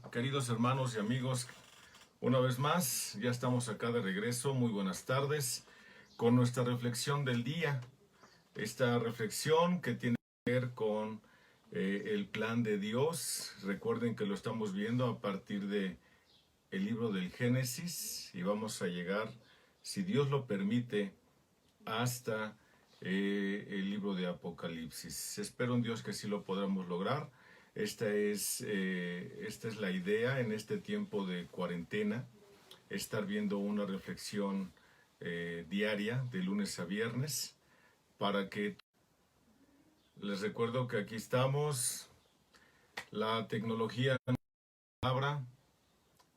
queridos hermanos y amigos, una vez más, ya estamos acá de regreso. Muy buenas tardes con nuestra reflexión del día. Esta reflexión que tiene que ver con el plan de Dios. Recuerden que lo estamos viendo a partir de el libro del Génesis y vamos a llegar, si Dios lo permite, hasta el libro de Apocalipsis. Espero en Dios que sí lo podamos lograr. Esta es la idea en este tiempo de cuarentena, estar viendo una reflexión diaria de lunes a viernes, para que les recuerdo que aquí estamos. La tecnología no habla,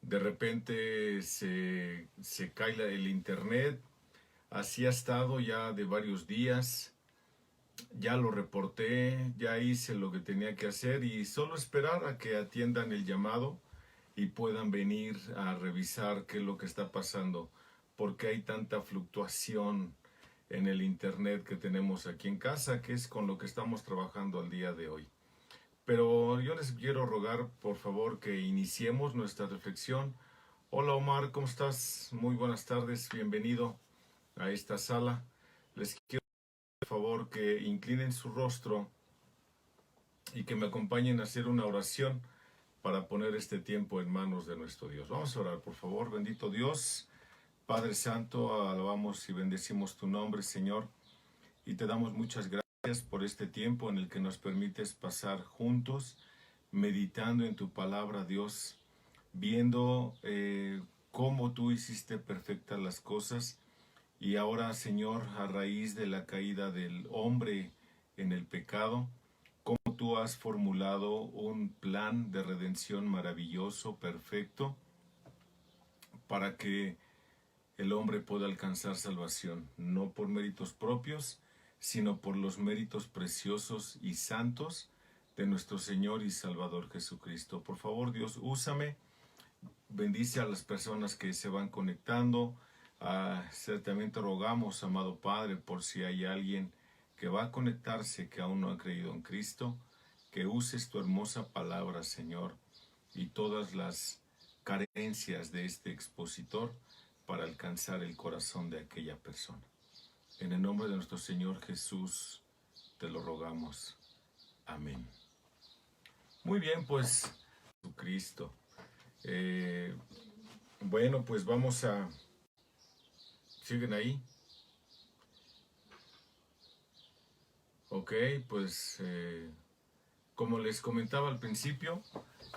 de repente se cae el internet. Así ha estado ya de varios días. Ya lo reporté, ya hice lo que tenía que hacer y solo esperar a que atiendan el llamado y puedan venir a revisar qué es lo que está pasando, porque hay tanta fluctuación en el internet que tenemos aquí en casa, que es con lo que estamos trabajando al día de hoy. Pero yo les quiero rogar, por favor, que iniciemos nuestra reflexión. Hola Omar, ¿cómo estás? Muy buenas tardes, bienvenido a esta sala. Les quiero por favor que inclinen su rostro y que me acompañen a hacer una oración para poner este tiempo en manos de nuestro Dios. Vamos a orar, por favor. Bendito Dios, Padre Santo, alabamos y bendecimos tu nombre, Señor, y te damos muchas gracias por este tiempo en el que nos permites pasar juntos, meditando en tu palabra, Dios, viendo cómo tú hiciste perfectas las cosas. Y ahora, Señor, a raíz de la caída del hombre en el pecado, cómo tú has formulado un plan de redención maravilloso, perfecto, para que el hombre pueda alcanzar salvación, no por méritos propios, sino por los méritos preciosos y santos de nuestro Señor y Salvador Jesucristo. Por favor, Dios, úsame, bendice a las personas que se van conectando. Ciertamente rogamos, amado Padre, por si hay alguien que va a conectarse que aún no ha creído en Cristo, que uses tu hermosa palabra, Señor, y todas las carencias de este expositor para alcanzar el corazón de aquella persona. En el nombre de nuestro Señor Jesús te lo rogamos. Amén. Muy bien, pues, Jesucristo. Bueno, pues vamos a... ¿Siguen ahí? Ok, pues como les comentaba al principio,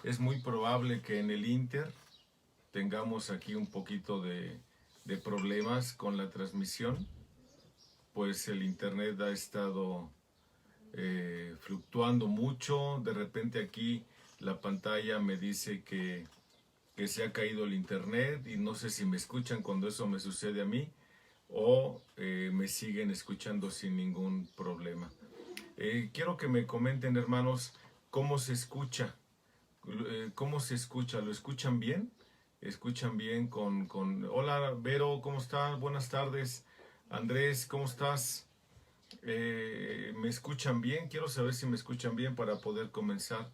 es muy probable que en el Inter tengamos aquí un poquito de problemas con la transmisión, pues el internet ha estado fluctuando mucho. De repente aquí la pantalla me dice que se ha caído el internet y no sé si me escuchan cuando eso me sucede a mí o me siguen escuchando sin ningún problema. Quiero que me comenten, hermanos, cómo se escucha. ¿Cómo se escucha? ¿Lo escuchan bien? ¿Escuchan bien Hola, Vero, ¿cómo estás? Buenas tardes. Andrés, ¿cómo estás? ¿Me escuchan bien? Quiero saber si me escuchan bien para poder comenzar.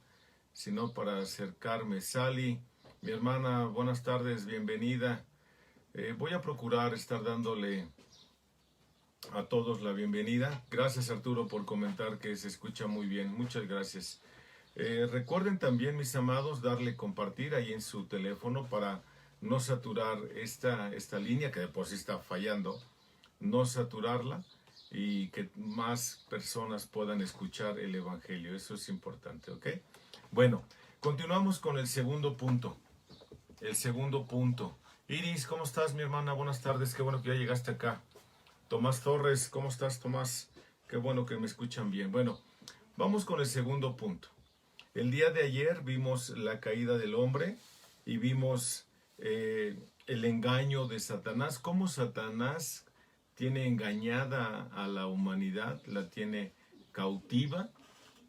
Si no, para acercarme. Sally, mi hermana, buenas tardes, bienvenida. Voy a procurar estar dándole a todos la bienvenida. Gracias, Arturo, por comentar que se escucha muy bien. Muchas gracias. Recuerden también, mis amados, darle compartir ahí en su teléfono para no saturar esta línea que de por sí está fallando, no saturarla y que más personas puedan escuchar el Evangelio. Eso es importante, ¿ok? Bueno, continuamos con el segundo punto. El segundo punto. Iris, ¿cómo estás, mi hermana? Buenas tardes, qué bueno que ya llegaste acá. Tomás Torres, ¿cómo estás, Tomás? Qué bueno que me escuchan bien. Bueno, vamos con el segundo punto. El día de ayer vimos la caída del hombre y vimos el engaño de Satanás, cómo Satanás tiene engañada a la humanidad, la tiene cautiva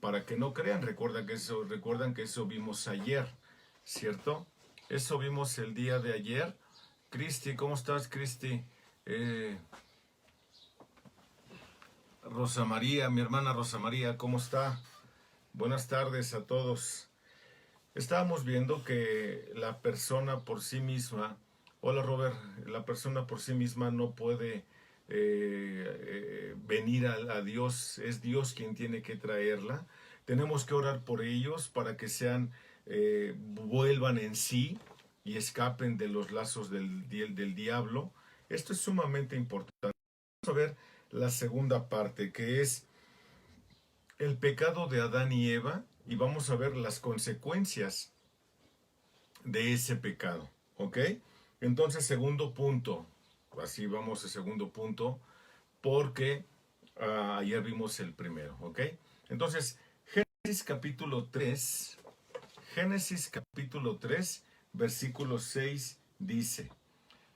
para que no crean. Recuerdan que eso vimos ayer, ¿cierto? Eso vimos el día de ayer. Cristi, ¿cómo estás, Cristi? Rosa María, mi hermana Rosa María, ¿cómo está? Buenas tardes a todos. Estábamos viendo que la persona por sí misma, hola Robert, la persona por sí misma no puede venir a Dios, es Dios quien tiene que traerla. Tenemos que orar por ellos para que vuelvan en sí y escapen de los lazos del diablo. Esto es sumamente importante. Vamos a ver la segunda parte, que es el pecado de Adán y Eva, y vamos a ver las consecuencias de ese pecado, ¿ok? Entonces, segundo punto, así vamos al segundo punto, porque ayer vimos el primero, ¿ok? Entonces, Génesis capítulo 3, versículo 6 dice,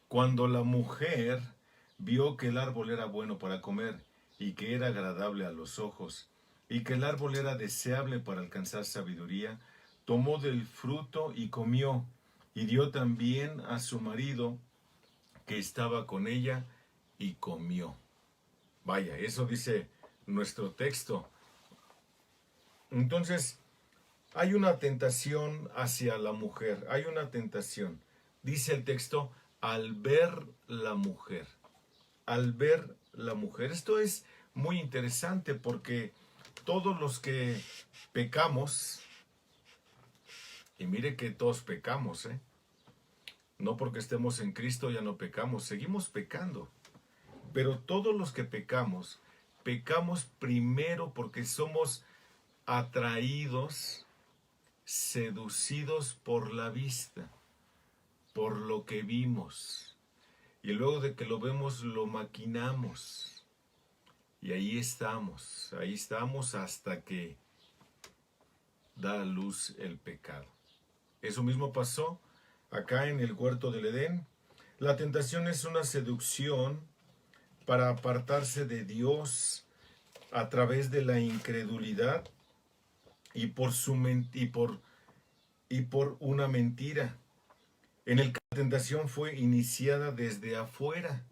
cuando la mujer vio que el árbol era bueno para comer y que era agradable a los ojos y que el árbol era deseable para alcanzar sabiduría, tomó del fruto y comió y dio también a su marido que estaba con ella y comió. Vaya, eso dice nuestro texto. Entonces, hay una tentación hacia la mujer, hay una tentación. Dice el texto, al ver la mujer. Al ver la mujer. Esto es muy interesante porque todos los que pecamos, y mire que todos pecamos, no porque estemos en Cristo ya no pecamos, seguimos pecando. Pero todos los que pecamos, pecamos primero porque somos atraídos, seducidos por la vista, por lo que vimos. Y luego de que lo vemos, lo maquinamos. Y ahí estamos hasta que da a luz el pecado. Eso mismo pasó acá en el huerto del Edén. La tentación es una seducción para apartarse de Dios a través de la incredulidad y por una mentira. En el que la tentación fue iniciada desde afuera.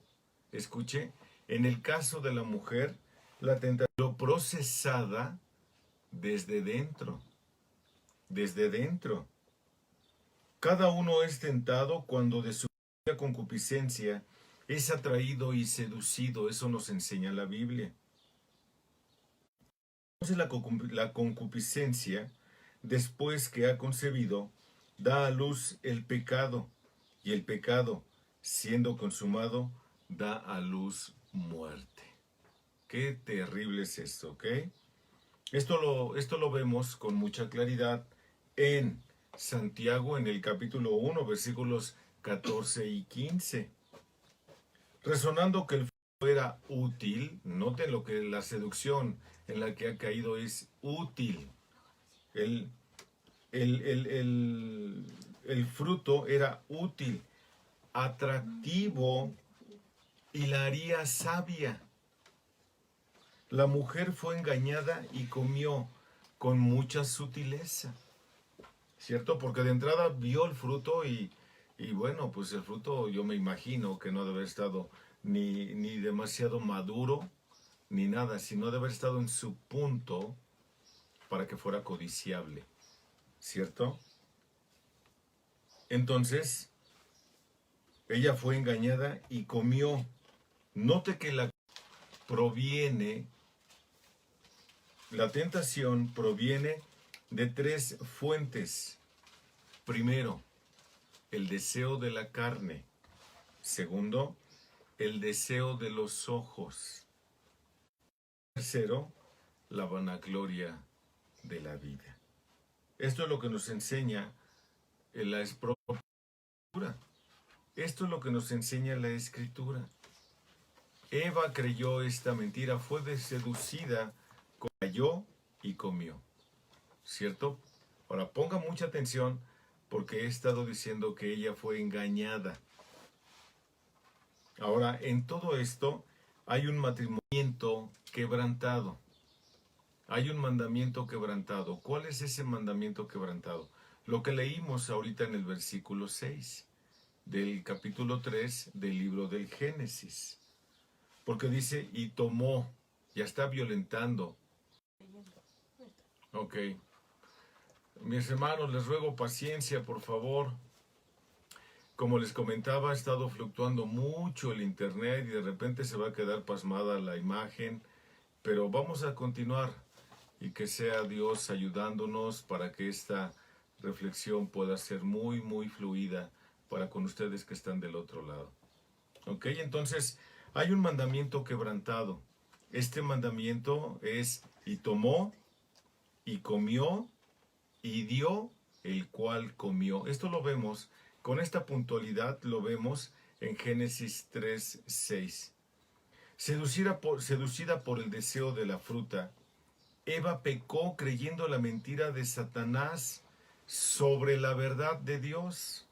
Escuche, en el caso de la mujer, la tentación fue procesada desde dentro. Desde dentro. Cada uno es tentado cuando de su concupiscencia es atraído y seducido. Eso nos enseña la Biblia. Entonces la concupiscencia, después que ha concebido, da a luz el pecado, y el pecado, siendo consumado, da a luz muerte. Qué terrible es esto, ¿ok? Esto lo vemos con mucha claridad en Santiago, en el capítulo 1, versículos 14 y 15. Resonando que el fuego era útil, noten lo que la seducción en la que ha caído es útil. El fruto era útil, atractivo y la haría sabia. La mujer fue engañada y comió con mucha sutileza, ¿cierto? Porque de entrada vio el fruto y bueno, pues el fruto yo me imagino que no debe haber estado ni demasiado maduro, ni nada, sino de haber estado en su punto para que fuera codiciable, ¿cierto? Entonces, ella fue engañada y comió. Note que la tentación proviene de tres fuentes. Primero, el deseo de la carne. Segundo, el deseo de los ojos. Tercero, la vanagloria de la vida. Esto es lo que nos enseña la Escritura. Esto es lo que nos enseña la Escritura. Eva creyó esta mentira, fue seducida, cayó y comió. ¿Cierto? Ahora ponga mucha atención porque he estado diciendo que ella fue engañada. Ahora, en todo esto hay un matrimonio quebrantado. Hay un mandamiento quebrantado. ¿Cuál es ese mandamiento quebrantado? Lo que leímos ahorita en el versículo 6 del capítulo 3 del libro del Génesis. Porque dice, y tomó, ya está violentando. Ok. Mis hermanos, les ruego paciencia, por favor. Como les comentaba, ha estado fluctuando mucho el internet y de repente se va a quedar pasmada la imagen, pero vamos a continuar y que sea Dios ayudándonos para que esta reflexión pueda ser muy fluida para con ustedes que están del otro lado. ¿Ok? Entonces, hay un mandamiento quebrantado. Este mandamiento es: y tomó, y comió, y dio, el cual comió. Esto lo vemos, con esta puntualidad lo vemos en Génesis 3:6. Seducida por el deseo de la fruta, Eva pecó creyendo la mentira de Satanás sobre la verdad de Dios.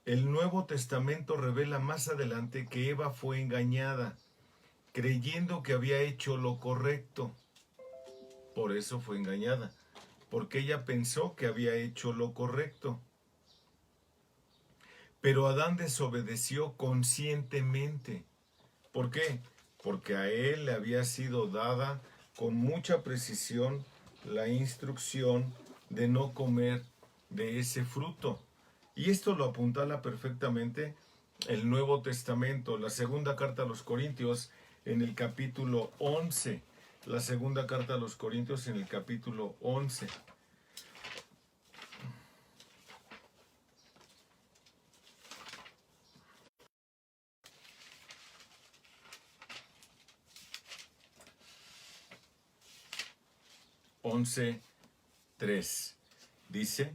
El Nuevo Testamento revela más adelante que Eva fue engañada, creyendo que había hecho lo correcto. Por eso fue engañada, porque ella pensó que había hecho lo correcto. Pero Adán desobedeció conscientemente. ¿Por qué? Porque a él le había sido dada con mucha precisión la instrucción de no comer de ese fruto. Y esto lo apuntala perfectamente el Nuevo Testamento, la segunda carta a los Corintios en el capítulo 11. La segunda carta a los Corintios en el capítulo 11. Once 3 dice: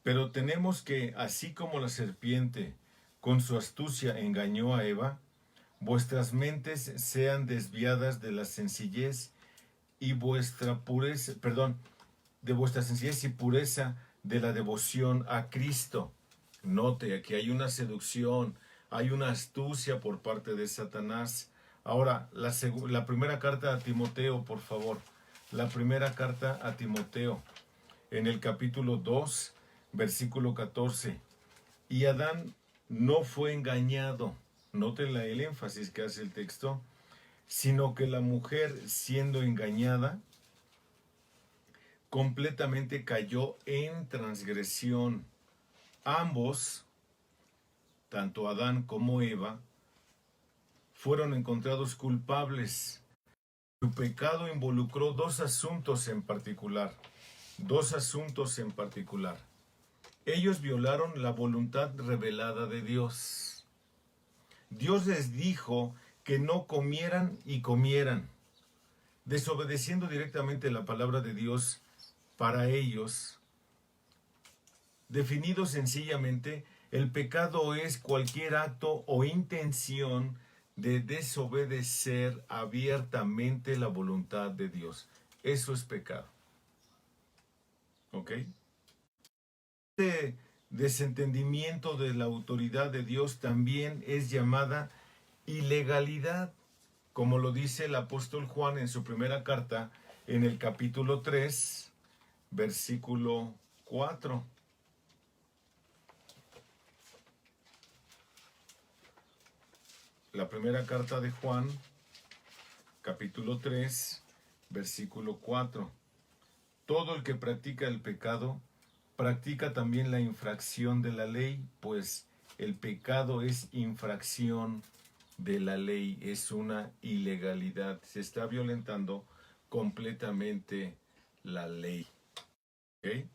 pero tenemos que, así como la serpiente con su astucia engañó a Eva, vuestras mentes sean desviadas de la sencillez y vuestra pureza, de vuestra sencillez y pureza de la devoción a Cristo. Note, aquí hay una seducción, hay una astucia por parte de Satanás. Ahora, la primera carta a Timoteo, por favor. La primera carta a Timoteo, en el capítulo 2, versículo 14. Y Adán no fue engañado, noten el énfasis que hace el texto, sino que la mujer, siendo engañada, completamente cayó en transgresión. Ambos, tanto Adán como Eva, fueron encontrados culpables. Su pecado involucró dos asuntos en particular. Ellos violaron la voluntad revelada de Dios. Dios les dijo que no comieran y comieran, desobedeciendo directamente la palabra de Dios para ellos. Definido sencillamente, el pecado es cualquier acto o intención de desobedecer abiertamente la voluntad de Dios. Eso es pecado. ¿Ok? Este desentendimiento de la autoridad de Dios también es llamada ilegalidad, como lo dice el apóstol Juan en su primera carta, en el capítulo 3, versículo 4. La primera carta de Juan, capítulo 3, versículo 4. Todo el que practica el pecado, practica también la infracción de la ley, pues el pecado es infracción de la ley, es una ilegalidad. Se está violentando completamente la ley. ¿Okay?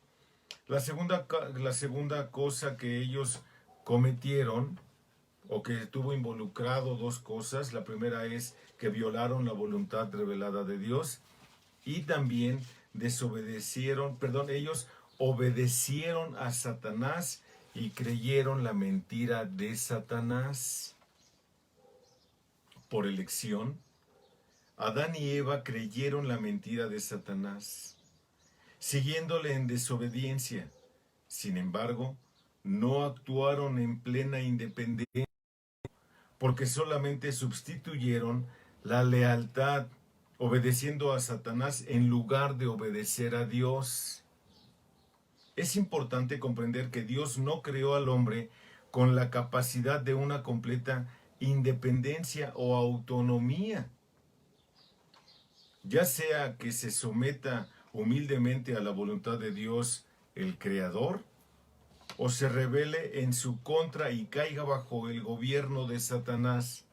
La segunda cosa que ellos cometieron, o que estuvo involucrado, dos cosas. La primera es que violaron la voluntad revelada de Dios y también ellos obedecieron a Satanás y creyeron la mentira de Satanás. Por elección, Adán y Eva creyeron la mentira de Satanás, siguiéndole en desobediencia. Sin embargo, no actuaron en plena independencia, porque solamente sustituyeron la lealtad obedeciendo a Satanás en lugar de obedecer a Dios. Es importante comprender que Dios no creó al hombre con la capacidad de una completa independencia o autonomía, ya sea que se someta humildemente a la voluntad de Dios, el Creador, o se rebele en su contra y caiga bajo el gobierno de Satanás,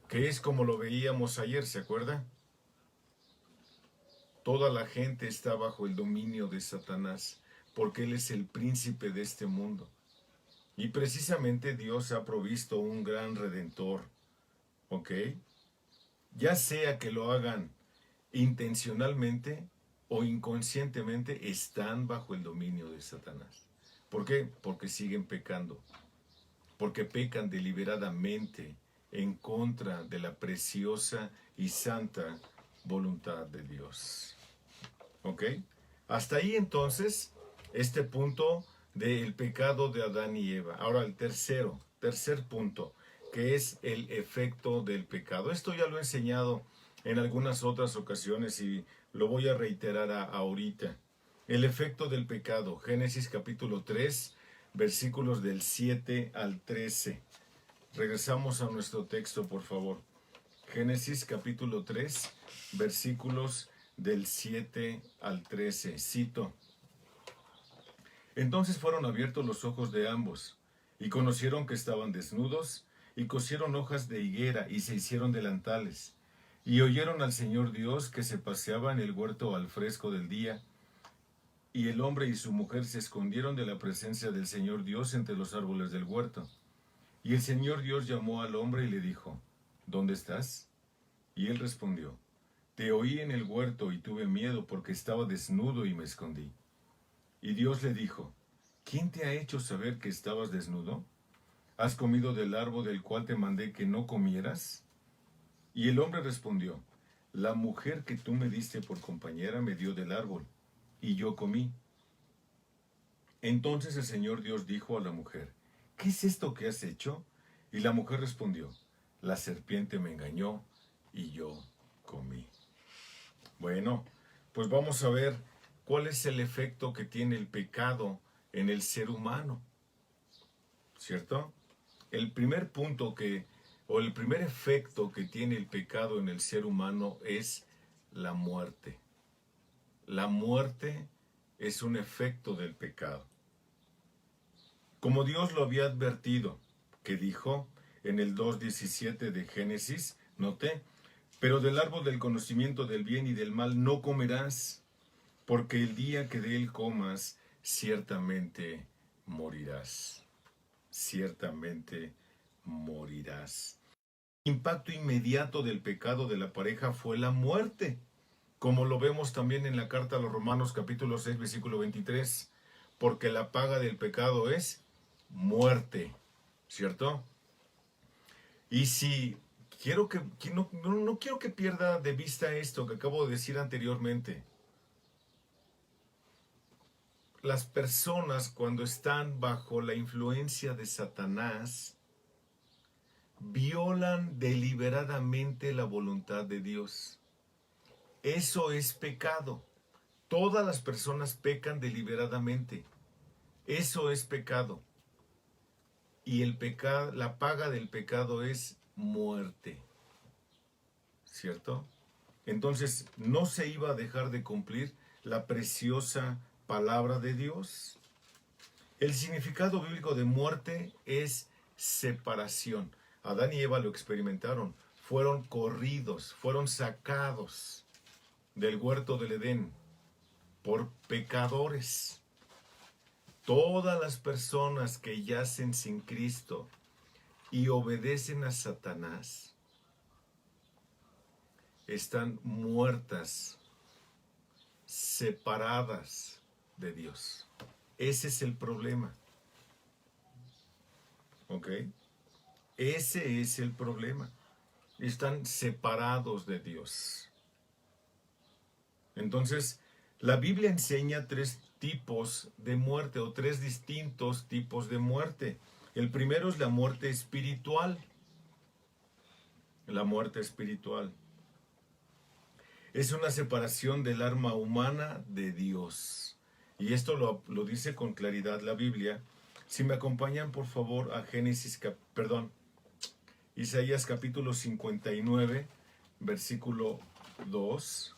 que es como lo veíamos ayer, ¿se acuerda? Toda la gente está bajo el dominio de Satanás, porque él es el príncipe de este mundo. Y precisamente Dios ha provisto un gran redentor, ¿ok? Ya sea que lo hagan intencionalmente o inconscientemente, están bajo el dominio de Satanás. ¿Por qué? Porque siguen pecando, porque pecan deliberadamente en contra de la preciosa y santa voluntad de Dios. ¿Ok? Hasta ahí entonces, este punto del pecado de Adán y Eva. Ahora el tercer punto, que es el efecto del pecado. Esto ya lo he enseñado en algunas otras ocasiones y lo voy a reiterar ahorita. El efecto del pecado, Génesis capítulo 3, versículos del 7 al 13. Regresamos a nuestro texto, por favor. Génesis capítulo 3, versículos del 7 al 13. Cito. Entonces fueron abiertos los ojos de ambos, y conocieron que estaban desnudos, y cosieron hojas de higuera, y se hicieron delantales. Y oyeron al Señor Dios que se paseaba en el huerto al fresco del día, y el hombre y su mujer se escondieron de la presencia del Señor Dios entre los árboles del huerto. Y el Señor Dios llamó al hombre y le dijo, ¿dónde estás? Y él respondió, te oí en el huerto y tuve miedo porque estaba desnudo y me escondí. Y Dios le dijo, ¿quién te ha hecho saber que estabas desnudo? ¿Has comido del árbol del cual te mandé que no comieras? Y el hombre respondió, la mujer que tú me diste por compañera me dio del árbol, y yo comí. Entonces el Señor Dios dijo a la mujer, ¿qué es esto que has hecho? Y la mujer respondió, la serpiente me engañó, y yo comí. Bueno, pues vamos a ver cuál es el efecto que tiene el pecado en el ser humano, ¿cierto? El primer punto o el primer efecto que tiene el pecado en el ser humano es la muerte. La muerte es un efecto del pecado. Como Dios lo había advertido, que dijo en el 2:17 de Génesis, noté, pero del árbol del conocimiento del bien y del mal no comerás, porque el día que de él comas, ciertamente morirás. Ciertamente morirás. El impacto inmediato del pecado de la pareja fue la muerte, como lo vemos también en la carta a los Romanos capítulo 6, versículo 23, porque la paga del pecado es muerte, ¿cierto? Y si no quiero que pierda de vista esto que acabo de decir anteriormente. Las personas cuando están bajo la influencia de Satanás violan deliberadamente la voluntad de Dios. Eso es pecado. Todas las personas pecan deliberadamente. Eso es pecado. Y la paga del pecado es muerte. ¿Cierto? Entonces, no se iba a dejar de cumplir la preciosa palabra de Dios. El significado bíblico de muerte es separación. Adán y Eva lo experimentaron. Fueron corridos, fueron sacados del huerto del Edén por pecadores. Todas las personas que yacen sin Cristo y obedecen a Satanás están muertas, separadas de Dios. Ese es el problema. ¿Ok? Ese es el problema. Están separados de Dios. Entonces, la Biblia enseña tres tipos de muerte o tres distintos tipos de muerte. El primero es la muerte espiritual. La muerte espiritual es una separación del alma humana de Dios. Y esto lo dice con claridad la Biblia. Si me acompañan, por favor, a Isaías capítulo 59, versículo 2.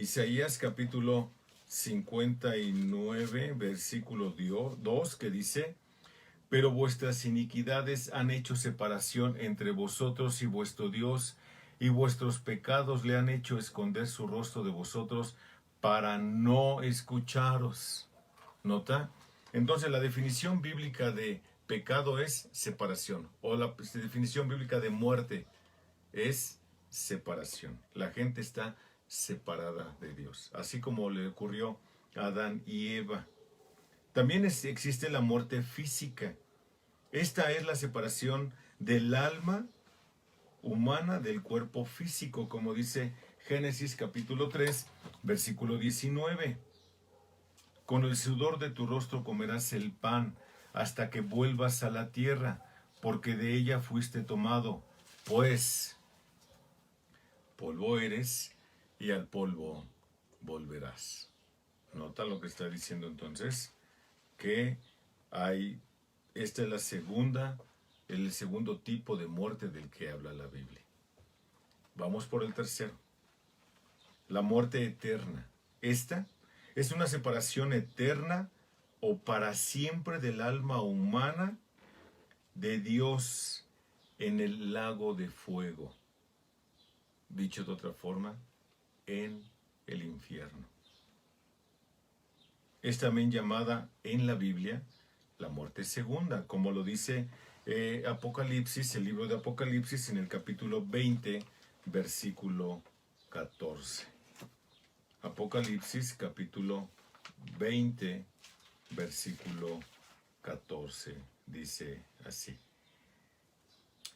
Isaías capítulo 59, versículo 2, que dice: pero vuestras iniquidades han hecho separación entre vosotros y vuestro Dios, y vuestros pecados le han hecho esconder su rostro de vosotros para no escucharos. ¿Nota? Entonces la definición bíblica de pecado es separación, o la definición bíblica de muerte es separación. La gente está separada de Dios, así como le ocurrió a Adán y Eva. También existe la muerte física. Esta es la separación del alma humana del cuerpo físico, como dice Génesis capítulo 3, versículo 19. Con el sudor de tu rostro comerás el pan hasta que vuelvas a la tierra, porque de ella fuiste tomado, pues polvo eres y al polvo volverás. Nota lo que está diciendo entonces, que esta es el segundo tipo de muerte del que habla la Biblia. Vamos por el tercero. La muerte eterna. Esta es una separación eterna o para siempre del alma humana de Dios en el lago de fuego. Dicho de otra forma, en el infierno. Es también llamada en la Biblia la muerte segunda, como lo dice Apocalipsis, el libro de Apocalipsis en el capítulo 20, versículo 14. Apocalipsis capítulo 20, versículo 14, dice así: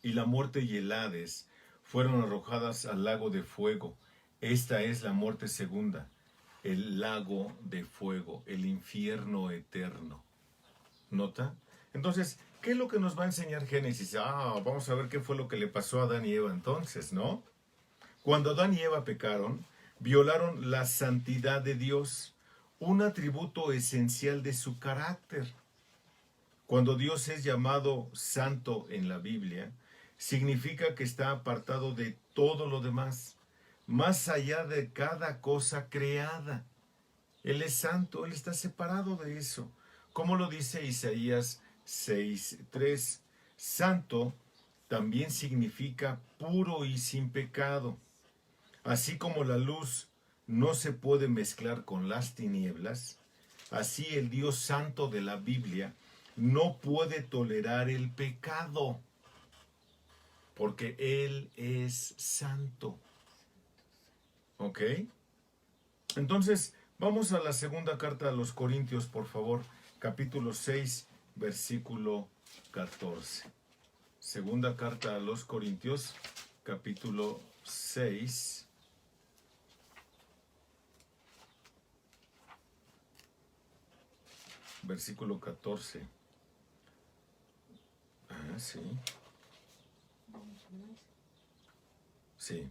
y la muerte y el Hades fueron arrojadas al lago de fuego. Esta es la muerte segunda, el lago de fuego, el infierno eterno. ¿Nota? Entonces, ¿qué es lo que nos va a enseñar Génesis? Vamos a ver qué fue lo que le pasó a Adán y Eva entonces, ¿no? Cuando Adán y Eva pecaron, violaron la santidad de Dios, un atributo esencial de su carácter. Cuando Dios es llamado santo en la Biblia, significa que está apartado de todo lo demás, más allá de cada cosa creada. Él es santo, Él está separado de eso. Como lo dice Isaías 6:3, santo también significa puro y sin pecado. Así como la luz no se puede mezclar con las tinieblas, así el Dios santo de la Biblia no puede tolerar el pecado, porque Él es santo. ¿Ok? Entonces, vamos a la segunda carta a los Corintios, por favor, capítulo 6, versículo 14. Segunda carta a los Corintios, capítulo 6, versículo 14. Sí. Sí.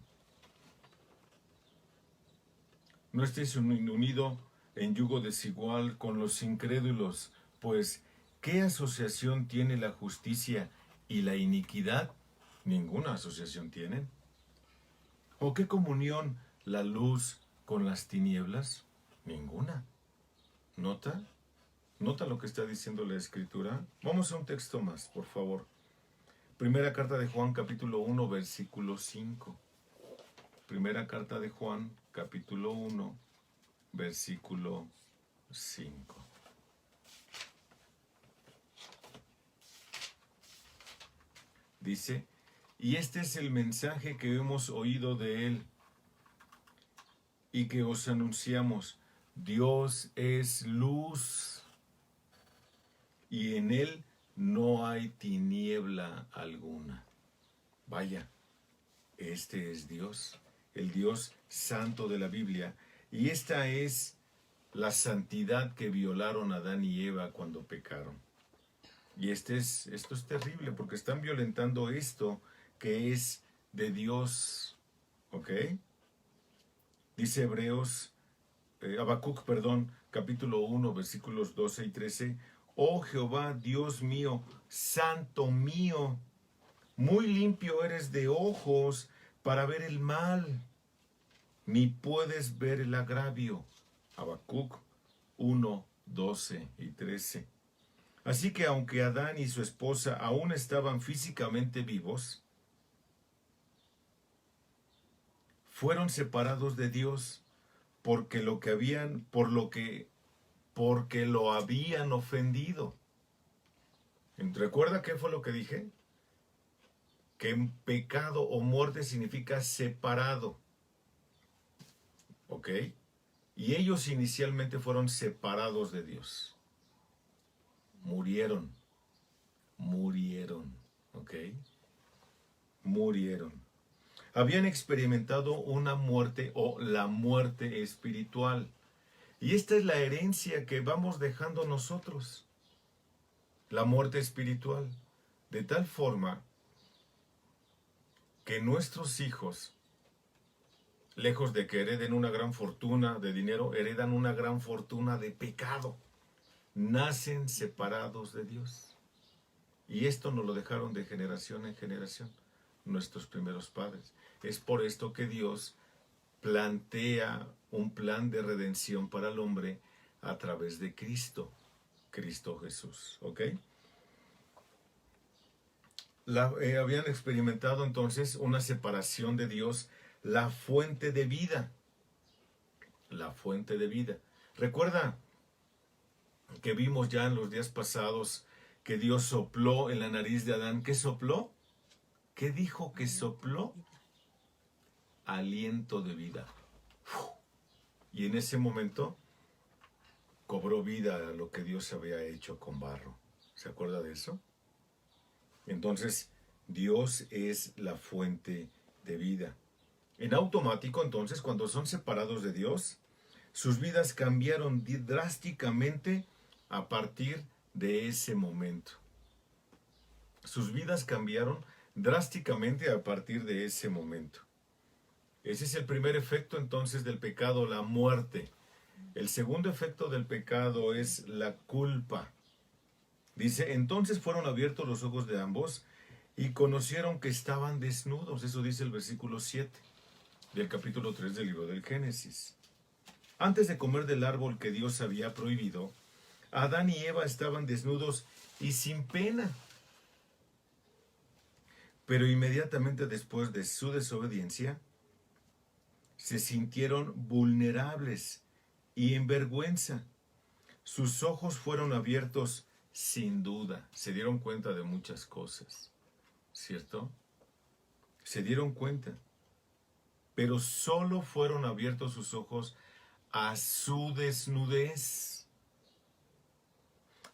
No estéis unido en yugo desigual con los incrédulos, pues ¿qué asociación tiene la justicia y la iniquidad? Ninguna asociación tienen. ¿O qué comunión la luz con las tinieblas? Ninguna. ¿Nota? ¿Nota lo que está diciendo la Escritura? Vamos a un texto más, por favor. Primera carta de Juan, capítulo 1, versículo 5. Primera carta de Juan, capítulo 1, versículo 5. Dice: y este es el mensaje que hemos oído de Él y que os anunciamos: Dios es luz y en Él no hay tiniebla alguna. Vaya, este es Dios, el Dios santo de la Biblia, y esta es la santidad que violaron Adán y Eva cuando pecaron. Y esto es terrible, porque están violentando esto que es de Dios. ¿Ok? Dice Habacuc, capítulo 1, versículos 12 y 13. Oh Jehová, Dios mío, santo mío, muy limpio eres de ojos para ver el mal. ni puedes ver el agravio. Habacuc 1, 12 y 13. Así que aunque Adán y su esposa aún estaban físicamente vivos, fueron separados de Dios porque lo habían ofendido. ¿Recuerda qué fue lo que dije? Que pecado o muerte significa separado. ¿Ok? Y ellos inicialmente fueron separados de Dios. Murieron. ¿Ok? Murieron. Habían experimentado una muerte o la muerte espiritual. Y esta es la herencia que vamos dejando nosotros. La muerte espiritual. De tal forma que nuestros hijos, lejos de que hereden una gran fortuna de dinero, heredan una gran fortuna de pecado. Nacen separados de Dios. Y esto nos lo dejaron de generación en generación nuestros primeros padres. Es por esto que Dios plantea un plan de redención para el hombre a través de Cristo Jesús. ¿Ok? Habían experimentado entonces una separación de Dios, la fuente de vida. La fuente de vida. Recuerda que vimos ya en los días pasados que Dios sopló en la nariz de Adán. ¿Qué sopló? ¿Qué dijo que sopló? Aliento de vida. Y en ese momento cobró vida a lo que Dios había hecho con barro. ¿Se acuerda de eso? Entonces, Dios es la fuente de vida. En automático, entonces, cuando son separados de Dios, sus vidas cambiaron drásticamente a partir de ese momento. Sus vidas cambiaron drásticamente a partir de ese momento. Ese es el primer efecto entonces del pecado, la muerte. El segundo efecto del pecado es la culpa. Dice, entonces fueron abiertos los ojos de ambos y conocieron que estaban desnudos. Eso dice el versículo 7 del capítulo 3 del libro del Génesis. Antes de comer del árbol que Dios había prohibido, Adán y Eva estaban desnudos y sin pena. Pero inmediatamente después de su desobediencia, se sintieron vulnerables y en vergüenza. Sus ojos fueron abiertos sin duda. Se dieron cuenta de muchas cosas, ¿cierto? Se dieron cuenta. Pero solo fueron abiertos sus ojos a su desnudez.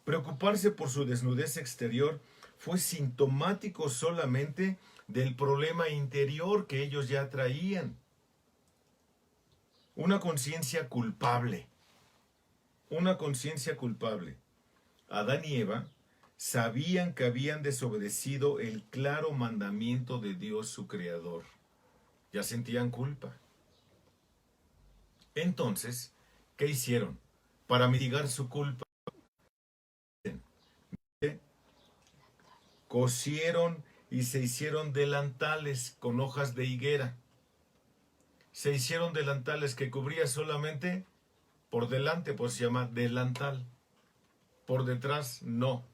Preocuparse por su desnudez exterior fue sintomático solamente del problema interior que ellos ya traían. Una conciencia culpable. Una conciencia culpable. Adán y Eva sabían que habían desobedecido el claro mandamiento de Dios su Creador. Ya sentían culpa. Entonces, ¿qué hicieron para mitigar su culpa? Cosieron y se hicieron delantales con hojas de higuera. Se hicieron delantales que cubría solamente por delante, pues se llama delantal. Por detrás, no.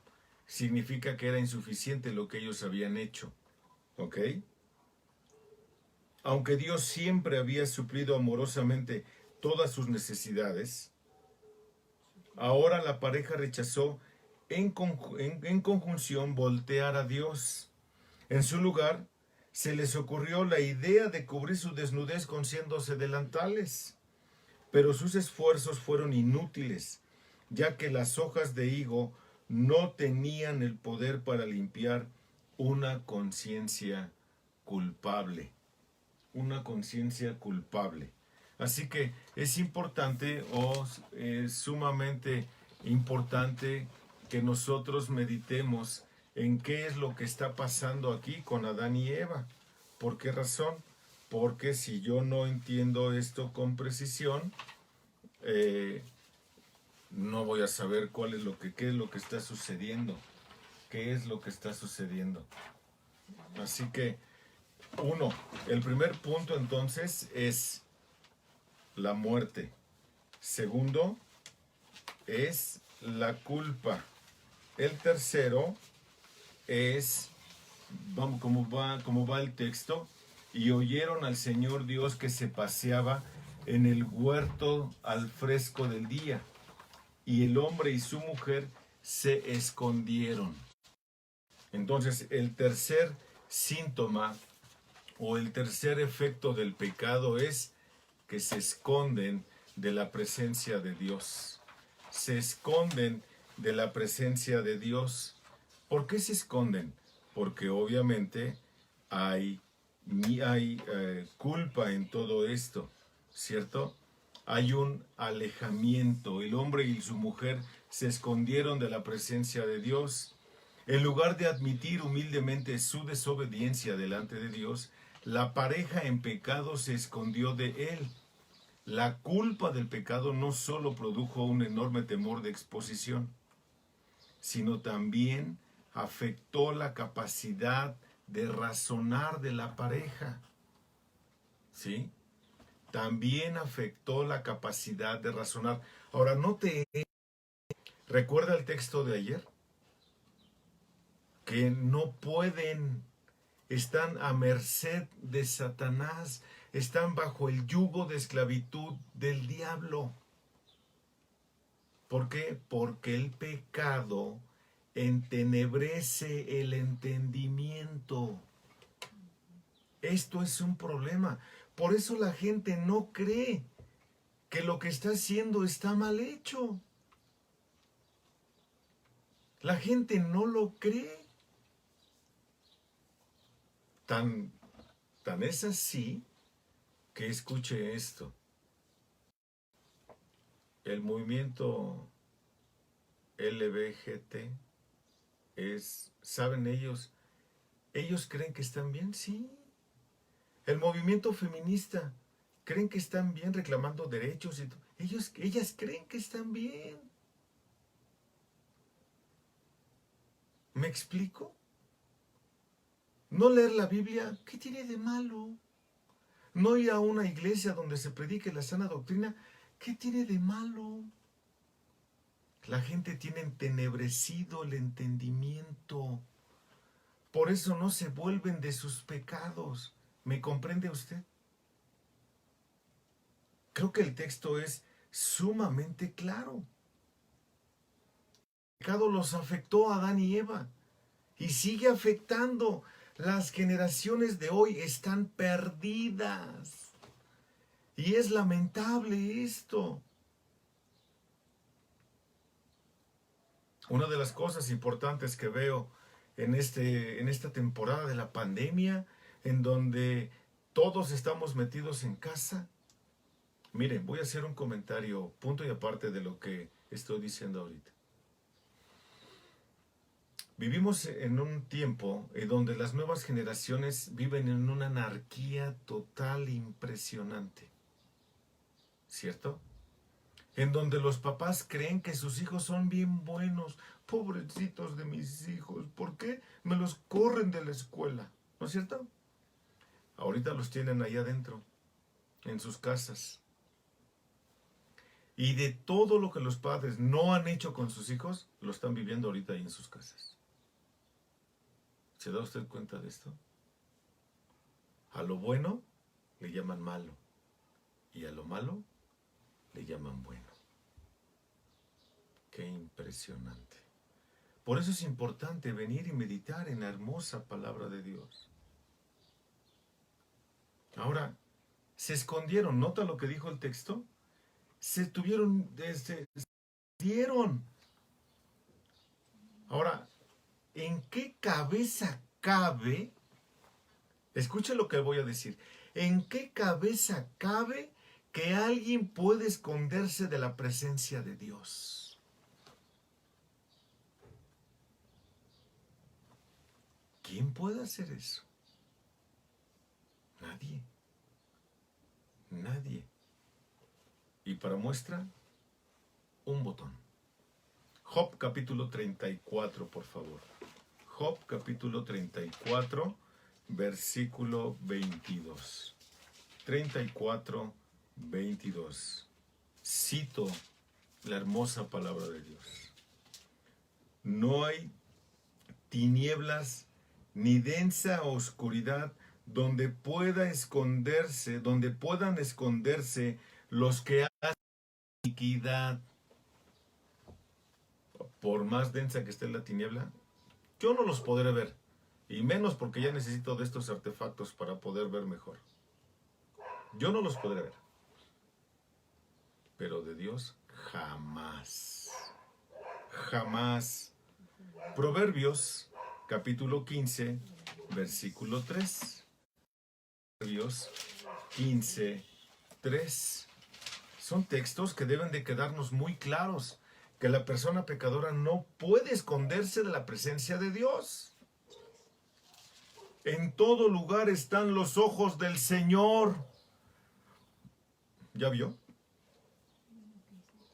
Significa que era insuficiente lo que ellos habían hecho. ¿Ok? Aunque Dios siempre había suplido amorosamente todas sus necesidades, ahora la pareja rechazó en conjunción voltear a Dios. En su lugar, se les ocurrió la idea de cubrir su desnudez cosiéndose delantales. Pero sus esfuerzos fueron inútiles, ya que las hojas de higo no tenían el poder para limpiar una conciencia culpable. Una conciencia culpable. Así que es importante sumamente importante que nosotros meditemos en qué es lo que está pasando aquí con Adán y Eva. ¿Por qué razón? Porque si yo no entiendo esto con precisión, no voy a saber qué es lo que está sucediendo. ¿Qué es lo que está sucediendo? Así que, el primer punto entonces es la muerte. Segundo es la culpa. El tercero es, vamos, cómo va el texto, y oyeron al Señor Dios que se paseaba en el huerto al fresco del día, y el hombre y su mujer se escondieron. Entonces, el tercer síntoma o el tercer efecto del pecado es que se esconden de la presencia de Dios. Se esconden de la presencia de Dios. ¿Por qué se esconden? Porque obviamente hay culpa en todo esto, ¿cierto? Hay un alejamiento. El hombre y su mujer se escondieron de la presencia de Dios. En lugar de admitir humildemente su desobediencia delante de Dios, la pareja en pecado se escondió de él. La culpa del pecado no solo produjo un enorme temor de exposición, sino también afectó la capacidad de razonar de la pareja. ¿Sí? También afectó la capacidad de razonar. Ahora, ¿recuerda el texto de ayer? Que no pueden, están a merced de Satanás, están bajo el yugo de esclavitud del diablo. ¿Por qué? Porque el pecado entenebrece el entendimiento. Esto es un problema. Por eso la gente no cree que lo que está haciendo está mal hecho. La gente no lo cree. Tan es así que escuche esto. El movimiento LBGT ¿saben ellos creen que están bien? Sí. El movimiento feminista, ¿creen que están bien reclamando derechos? Ellas creen que están bien. ¿Me explico? No leer la Biblia, ¿qué tiene de malo? No ir a una iglesia donde se predique la sana doctrina, ¿qué tiene de malo? La gente tiene entenebrecido el entendimiento. Por eso no se vuelven de sus pecados. ¿Me comprende usted? Creo que el texto es sumamente claro. El pecado los afectó a Adán y Eva y sigue afectando. Las generaciones de hoy están perdidas. Y es lamentable esto. Una de las cosas importantes que veo en esta temporada de la pandemia, en donde todos estamos metidos en casa. Miren, voy a hacer un comentario, punto y aparte de lo que estoy diciendo ahorita. Vivimos en un tiempo en donde las nuevas generaciones viven en una anarquía total impresionante. ¿Cierto? En donde los papás creen que sus hijos son bien buenos. Pobrecitos de mis hijos, ¿por qué me los corren de la escuela? ¿No es cierto? Ahorita los tienen ahí adentro, en sus casas. Y de todo lo que los padres no han hecho con sus hijos, lo están viviendo ahorita ahí en sus casas. ¿Se da usted cuenta de esto? A lo bueno le llaman malo. Y a lo malo le llaman bueno. Qué impresionante. Por eso es importante venir y meditar en la hermosa palabra de Dios. Ahora, se escondieron. ¿Nota lo que dijo el texto? Se dieron. Ahora, ¿en qué cabeza cabe? Escuche lo que voy a decir. ¿En qué cabeza cabe que alguien puede esconderse de la presencia de Dios? ¿Quién puede hacer eso? Nadie. Nadie. Y para muestra, un botón. Job capítulo 34, por favor. Job capítulo 34, versículo 22. 34, 22. Cito la hermosa palabra de Dios. No hay tinieblas ni densa oscuridad donde puedan esconderse los que hacen iniquidad. Por más densa que esté la tiniebla, yo no los podré ver, y menos porque ya necesito de estos artefactos para poder ver mejor. Yo no los podré ver, pero de Dios jamás, jamás. Proverbios capítulo 15, versículo 3. Proverbios 15, 3. Son textos que deben de quedarnos muy claros, que la persona pecadora no puede esconderse de la presencia de Dios. En todo lugar están los ojos del Señor. ¿Ya vio?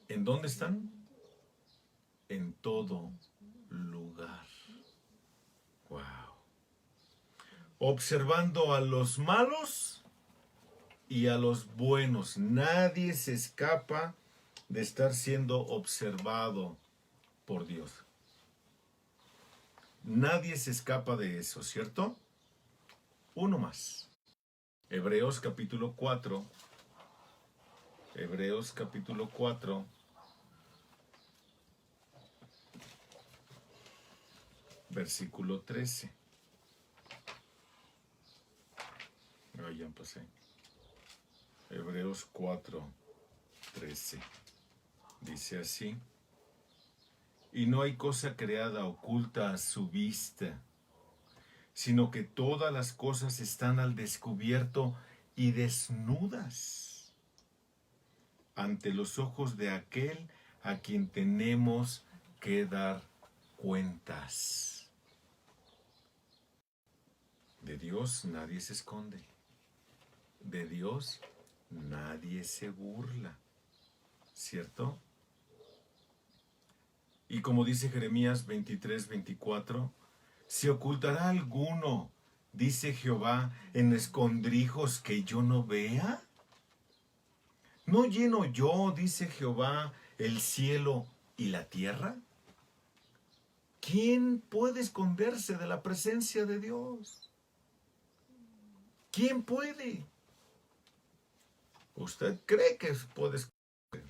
¿En dónde están? En todo lugar. Wow. Observando a los malos y a los buenos. Nadie se escapa de estar siendo observado por Dios. Nadie se escapa de eso, ¿cierto? Uno más. Hebreos capítulo 4. Hebreos capítulo 4. Versículo 13. Ahí ya pasé. Hebreos 4, 13. Dice así: y no hay cosa creada oculta a su vista, sino que todas las cosas están al descubierto y desnudas ante los ojos de aquel a quien tenemos que dar cuentas. De Dios nadie se esconde. De Dios nadie se burla. ¿Cierto? Y como dice Jeremías 23, 24, ¿se ocultará alguno, dice Jehová, en escondrijos que yo no vea? ¿No lleno yo, dice Jehová, el cielo y la tierra? ¿Quién puede esconderse de la presencia de Dios? ¿Quién puede? Usted cree que puede esconder,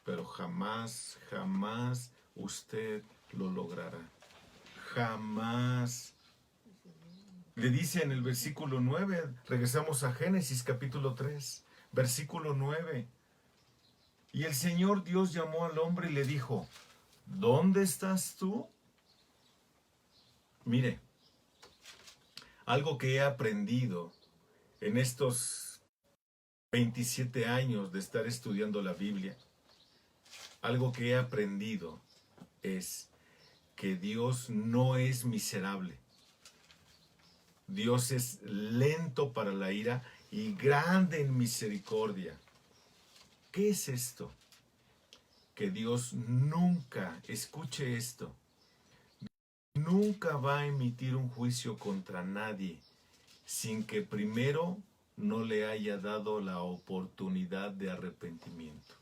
pero jamás, jamás usted lo logrará. Jamás. Le dice en el versículo 9, regresamos a Génesis capítulo 3, versículo 9. Y el Señor Dios llamó al hombre y le dijo: ¿dónde estás tú? Mire, algo que he aprendido en estos 27 años de estar estudiando la Biblia, algo que he aprendido es que Dios no es miserable. Dios es lento para la ira y grande en misericordia. ¿Qué es esto? Que Dios nunca, escuche esto, nunca va a emitir un juicio contra nadie sin que primero no le haya dado la oportunidad de arrepentimiento.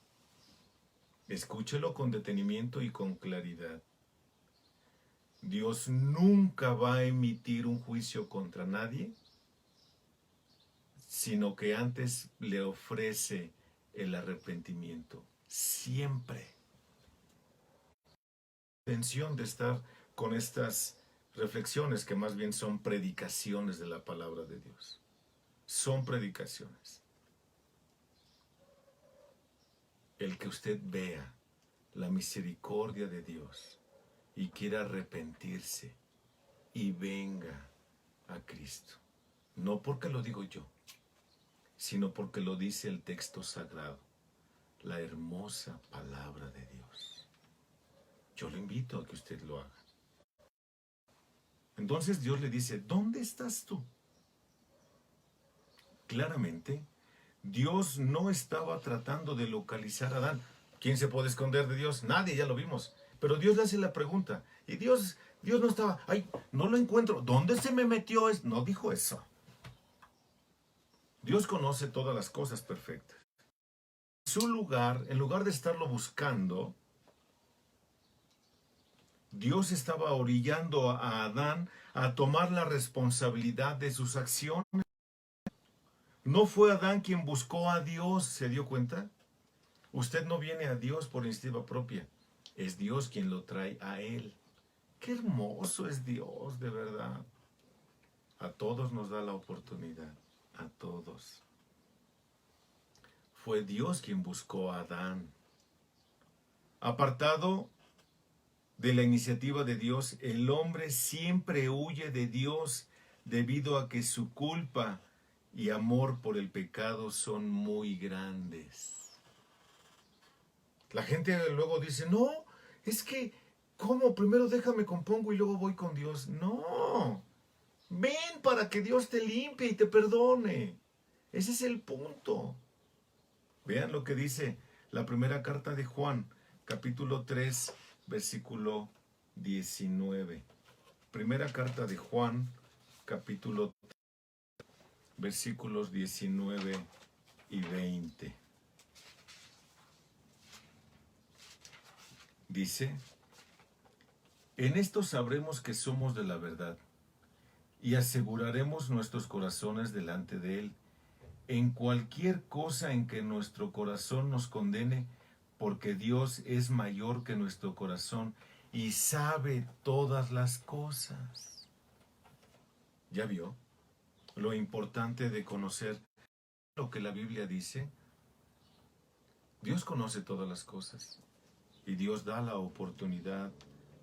Escúchelo con detenimiento y con claridad. Dios nunca va a emitir un juicio contra nadie, sino que antes le ofrece el arrepentimiento. Siempre. Intención de estar con estas reflexiones que más bien son predicaciones de la palabra de Dios. Son predicaciones. El que usted vea la misericordia de Dios y quiera arrepentirse y venga a Cristo. No porque lo digo yo, sino porque lo dice el texto sagrado, la hermosa palabra de Dios. Yo lo invito a que usted lo haga. Entonces Dios le dice: ¿dónde estás tú? Claramente, Dios no estaba tratando de localizar a Adán. ¿Quién se puede esconder de Dios? Nadie, ya lo vimos. Pero Dios le hace la pregunta. Y Dios no estaba, ay, no lo encuentro. ¿Dónde se me metió? No dijo eso. Dios conoce todas las cosas perfectas. En lugar de estarlo buscando, Dios estaba orillando a Adán a tomar la responsabilidad de sus acciones. No fue Adán quien buscó a Dios, ¿se dio cuenta? Usted no viene a Dios por iniciativa propia, es Dios quien lo trae a Él. Qué hermoso es Dios, de verdad. A todos nos da la oportunidad, a todos. Fue Dios quien buscó a Adán. Apartado de la iniciativa de Dios, el hombre siempre huye de Dios debido a que su culpa y amor por el pecado son muy grandes. La gente luego dice, no, es que, ¿cómo? Primero déjame compongo y luego voy con Dios. No, ven para que Dios te limpie y te perdone. Ese es el punto. Vean lo que dice la primera carta de Juan, capítulo 3, versículo 19. Primera carta de Juan, capítulo 3, versículos 19 y 20. Dice, en esto sabremos que somos de la verdad y aseguraremos nuestros corazones delante de Él en cualquier cosa en que nuestro corazón nos condene, porque Dios es mayor que nuestro corazón y sabe todas las cosas. ¿Ya vio lo importante de conocer lo que la Biblia dice? Dios conoce todas las cosas y Dios da la oportunidad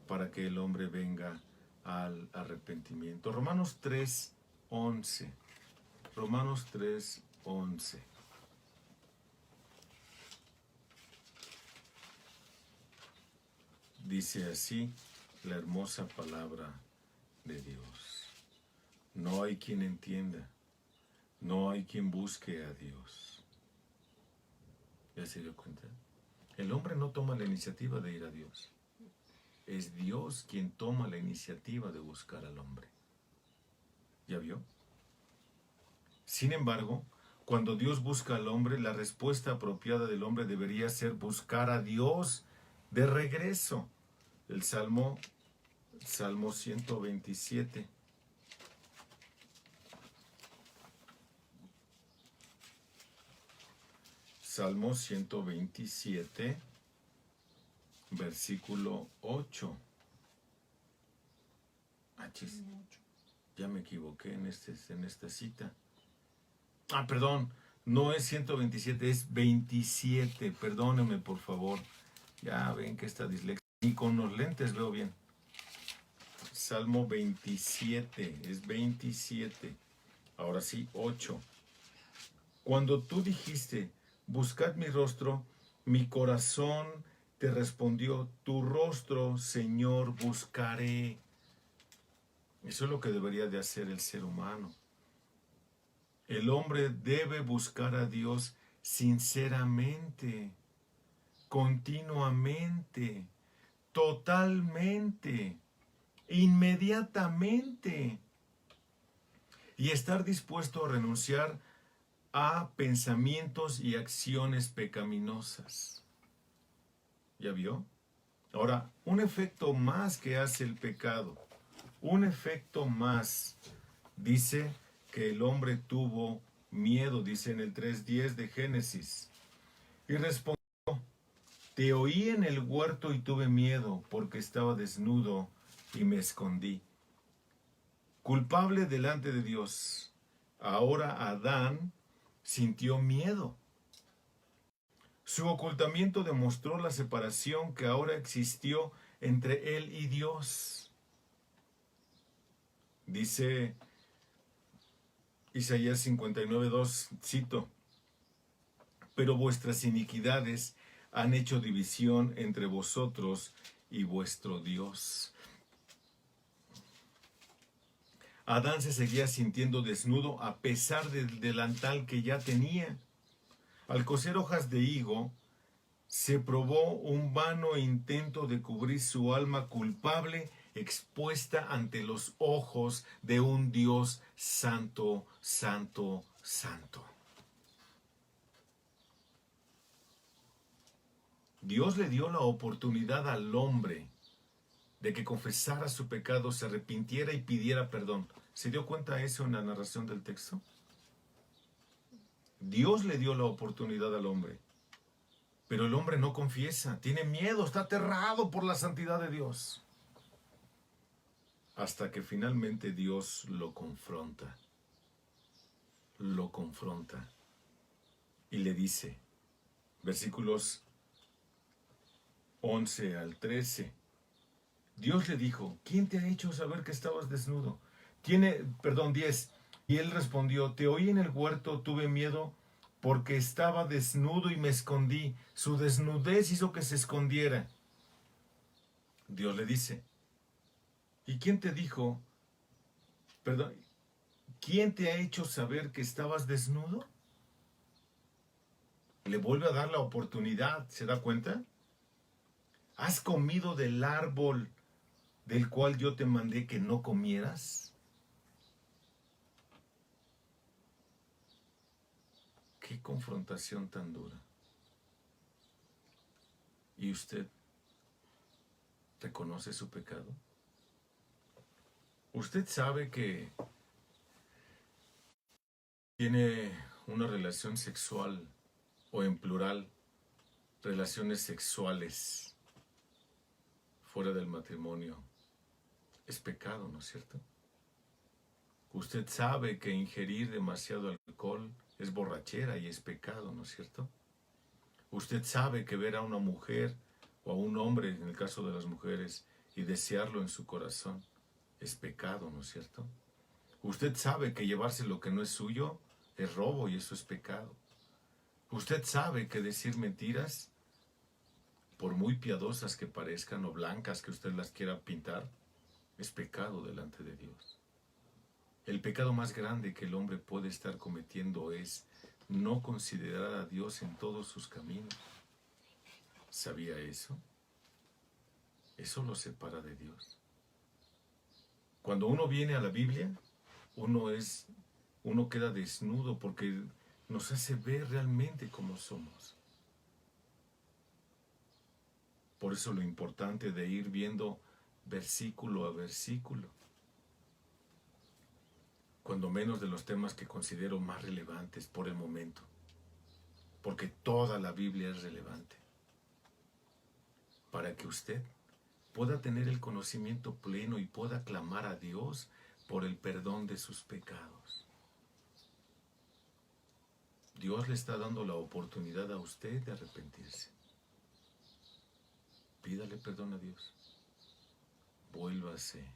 para que el hombre venga al arrepentimiento. Romanos 3:11. Romanos 3:11. Dice así la hermosa palabra de Dios. No hay quien entienda, no hay quien busque a Dios. ¿Ya se dio cuenta? El hombre no toma la iniciativa de ir a Dios. Es Dios quien toma la iniciativa de buscar al hombre. ¿Ya vio? Sin embargo, cuando Dios busca al hombre, la respuesta apropiada del hombre debería ser buscar a Dios de regreso. El Salmo 127. Salmo 127, versículo 8. Achis, ya me equivoqué en esta cita. Perdón, no es 127, es 27. Perdóneme, por favor. Ya ven que esta dislexia. Ni con los lentes veo bien. Salmo 27, es 27. Ahora sí, 8. Cuando tú dijiste, buscad mi rostro, mi corazón te respondió, tu rostro, Señor, buscaré. Eso es lo que debería de hacer el ser humano. El hombre debe buscar a Dios sinceramente, continuamente, totalmente, inmediatamente, y estar dispuesto a renunciar a pensamientos y acciones pecaminosas. ¿Ya vio? Ahora, un efecto más que hace el pecado, un efecto más, dice que el hombre tuvo miedo, dice en el 3:10 de Génesis, y respondió, te oí en el huerto y tuve miedo, porque estaba desnudo y me escondí. Culpable delante de Dios. Ahora Adán sintió miedo. Su ocultamiento demostró la separación que ahora existió entre él y Dios. Dice Isaías 59:2, cito, pero vuestras iniquidades han hecho división entre vosotros y vuestro Dios. Adán se seguía sintiendo desnudo a pesar del delantal que ya tenía. Al coser hojas de higo, se probó un vano intento de cubrir su alma culpable expuesta ante los ojos de un Dios santo, santo, santo. Dios le dio la oportunidad al hombre de que confesara su pecado, se arrepintiera y pidiera perdón. ¿Se dio cuenta eso en la narración del texto? Dios le dio la oportunidad al hombre, pero el hombre no confiesa, tiene miedo, está aterrado por la santidad de Dios. Hasta que finalmente Dios lo confronta y le dice, versículos 11 al 13, Dios le dijo, ¿quién te ha hecho saber que estabas desnudo? 10. Y él respondió, te oí en el huerto, tuve miedo porque estaba desnudo y me escondí. Su desnudez hizo que se escondiera. Dios le dice, ¿y quién te dijo, quién te ha hecho saber que estabas desnudo? Le vuelve a dar la oportunidad, ¿se da cuenta? ¿Has comido del árbol del cual yo te mandé que no comieras? Qué confrontación tan dura. ¿Y usted reconoce su pecado? Usted sabe que tiene una relación sexual, o en plural, relaciones sexuales fuera del matrimonio. Es pecado, ¿no es cierto? Usted sabe que ingerir demasiado alcohol es borrachera y es pecado, ¿no es cierto? Usted sabe que ver a una mujer o a un hombre, en el caso de las mujeres, y desearlo en su corazón es pecado, ¿no es cierto? Usted sabe que llevarse lo que no es suyo es robo y eso es pecado. Usted sabe que decir mentiras, por muy piadosas que parezcan o blancas que usted las quiera pintar, es pecado delante de Dios. El pecado más grande que el hombre puede estar cometiendo es no considerar a Dios en todos sus caminos. ¿Sabía eso? Eso lo separa de Dios. Cuando uno viene a la Biblia, uno queda desnudo porque nos hace ver realmente cómo somos. Por eso lo importante de ir viendo versículo a versículo, cuando menos de los temas que considero más relevantes por el momento, porque toda la Biblia es relevante, para que usted pueda tener el conocimiento pleno y pueda clamar a Dios por el perdón de sus pecados. Dios le está dando la oportunidad a usted de arrepentirse. Pídale perdón a Dios. Vuélvase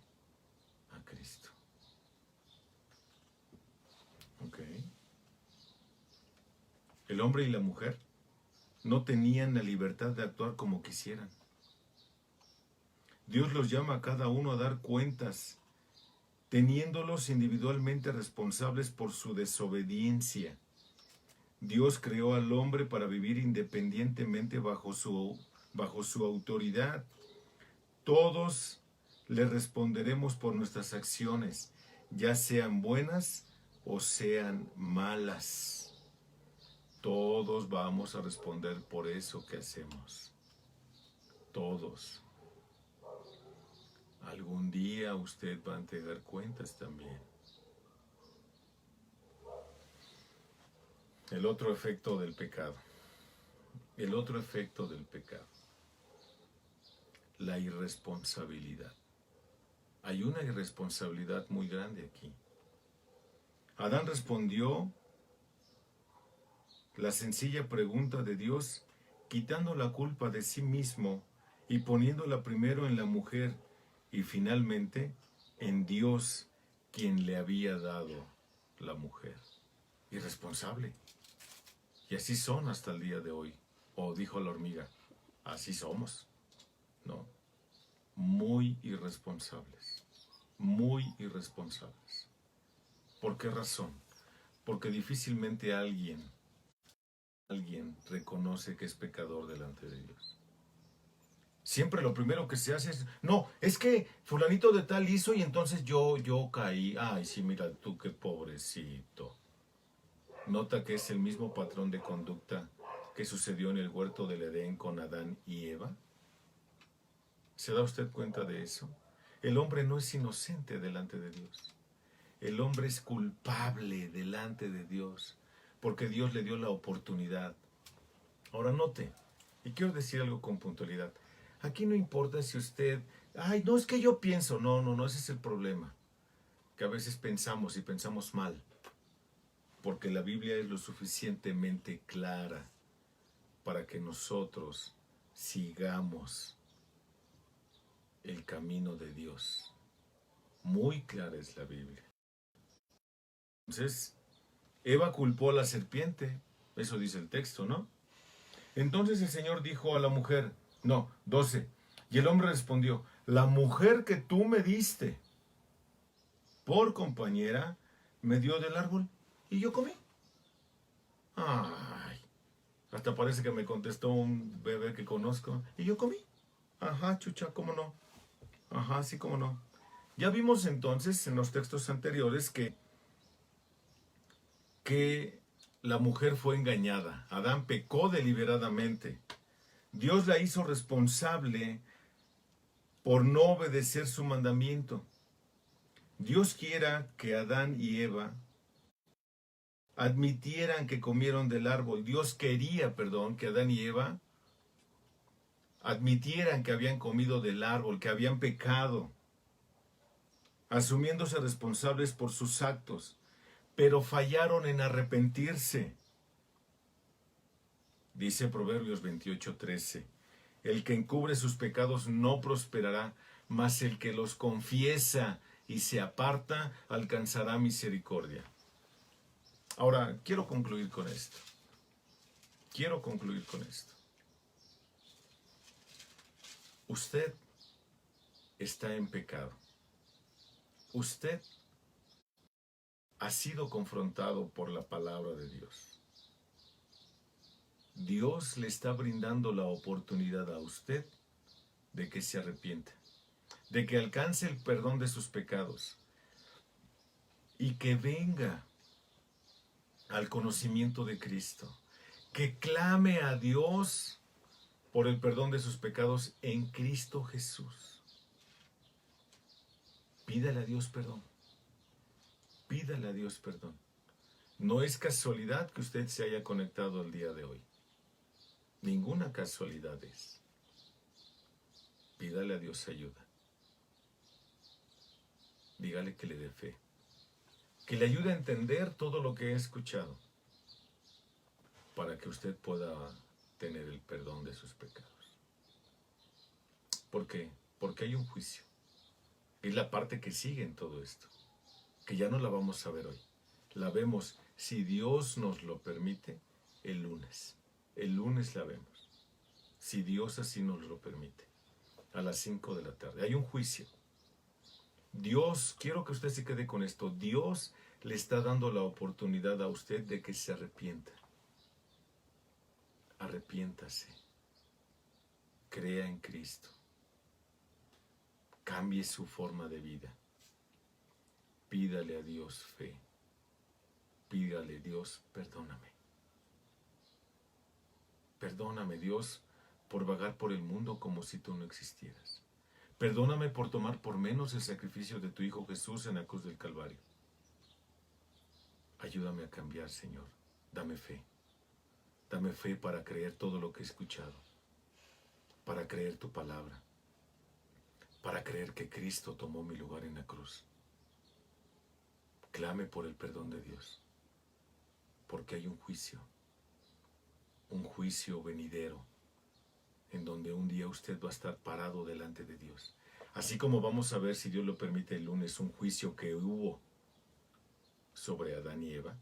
a Cristo. ¿Ok? El hombre y la mujer no tenían la libertad de actuar como quisieran. Dios los llama a cada uno a dar cuentas, teniéndolos individualmente responsables por su desobediencia. Dios creó al hombre para vivir independientemente bajo su autoridad. Todos le responderemos por nuestras acciones, ya sean buenas o sean malas. Todos vamos a responder por eso que hacemos. Todos. Algún día usted va a entregar cuentas también. El otro efecto del pecado. El otro efecto del pecado. La irresponsabilidad. Hay una irresponsabilidad muy grande aquí. Adán respondió la sencilla pregunta de Dios, quitando la culpa de sí mismo y poniéndola primero en la mujer y finalmente en Dios, quien le había dado la mujer. Irresponsable. Y así son hasta el día de hoy. O dijo la hormiga, así somos. No. Muy irresponsables. Muy irresponsables. ¿Por qué razón? Porque difícilmente alguien reconoce que es pecador delante de Dios. Siempre lo primero que se hace es, no, es que fulanito de tal hizo y entonces yo caí. Ay, sí, mira tú qué pobrecito. Nota que es el mismo patrón de conducta que sucedió en el huerto del Edén con Adán y Eva. ¿Se da usted cuenta de eso? El hombre no es inocente delante de Dios. El hombre es culpable delante de Dios, porque Dios le dio la oportunidad. Ahora note, y quiero decir algo con puntualidad. Aquí no importa si usted, ay, no es que yo pienso, no, ese es el problema. Que a veces pensamos y pensamos mal, porque la Biblia es lo suficientemente clara para que nosotros sigamos el camino de Dios. Muy clara es la Biblia. Entonces, Eva culpó a la serpiente, eso dice el texto, ¿no? Entonces el Señor dijo a la mujer, no, 12, y el hombre respondió, la mujer que tú me diste por compañera me dio del árbol y yo comí. Ay, hasta parece que me contestó un bebé que conozco y yo comí. Ajá, chucha, ¿cómo no? Ajá, sí, cómo no. Ya vimos entonces en los textos anteriores que la mujer fue engañada. Adán pecó deliberadamente. Dios la hizo responsable por no obedecer su mandamiento. Dios quiera que Adán y Eva admitieran que comieron del árbol. Dios quería, que Adán y Eva admitieran que habían comido del árbol, que habían pecado, asumiéndose responsables por sus actos, pero fallaron en arrepentirse. Dice Proverbios 28:13, el que encubre sus pecados no prosperará, mas el que los confiesa y se aparta alcanzará misericordia. Ahora, quiero concluir con esto. Usted está en pecado. Usted ha sido confrontado por la palabra de Dios. Dios le está brindando la oportunidad a usted de que se arrepienta, de que alcance el perdón de sus pecados y que venga al conocimiento de Cristo, que clame a Dios por el perdón de sus pecados en Cristo Jesús. Pídale a Dios perdón. Pídale a Dios perdón. No es casualidad que usted se haya conectado el día de hoy. Ninguna casualidad es. Pídale a Dios ayuda. Dígale que le dé fe. Que le ayude a entender todo lo que he escuchado, para que usted pueda tener el perdón de sus pecados. ¿Por qué? Porque hay un juicio. Es la parte que sigue en todo esto, que ya no la vamos a ver hoy. La vemos, si Dios nos lo permite, el lunes. El lunes la vemos, si Dios así nos lo permite, a las 5 de la tarde. Hay un juicio. Dios, quiero que usted se quede con esto, Dios le está dando la oportunidad a usted de que se arrepienta. Arrepiéntase. Crea en Cristo. Cambie su forma de vida. Pídale a Dios fe. Pídale, Dios, perdóname. Perdóname, Dios, por vagar por el mundo como si tú no existieras. Perdóname por tomar por menos el sacrificio de tu Hijo Jesús en la cruz del Calvario. Ayúdame a cambiar, Señor. Dame fe. Dame fe para creer todo lo que he escuchado. Para creer tu palabra. Para creer que Cristo tomó mi lugar en la cruz. Clame por el perdón de Dios. Porque hay un juicio venidero, en donde un día usted va a estar parado delante de Dios. Así como vamos a ver, si Dios lo permite, el lunes, un juicio que hubo sobre Adán y Eva,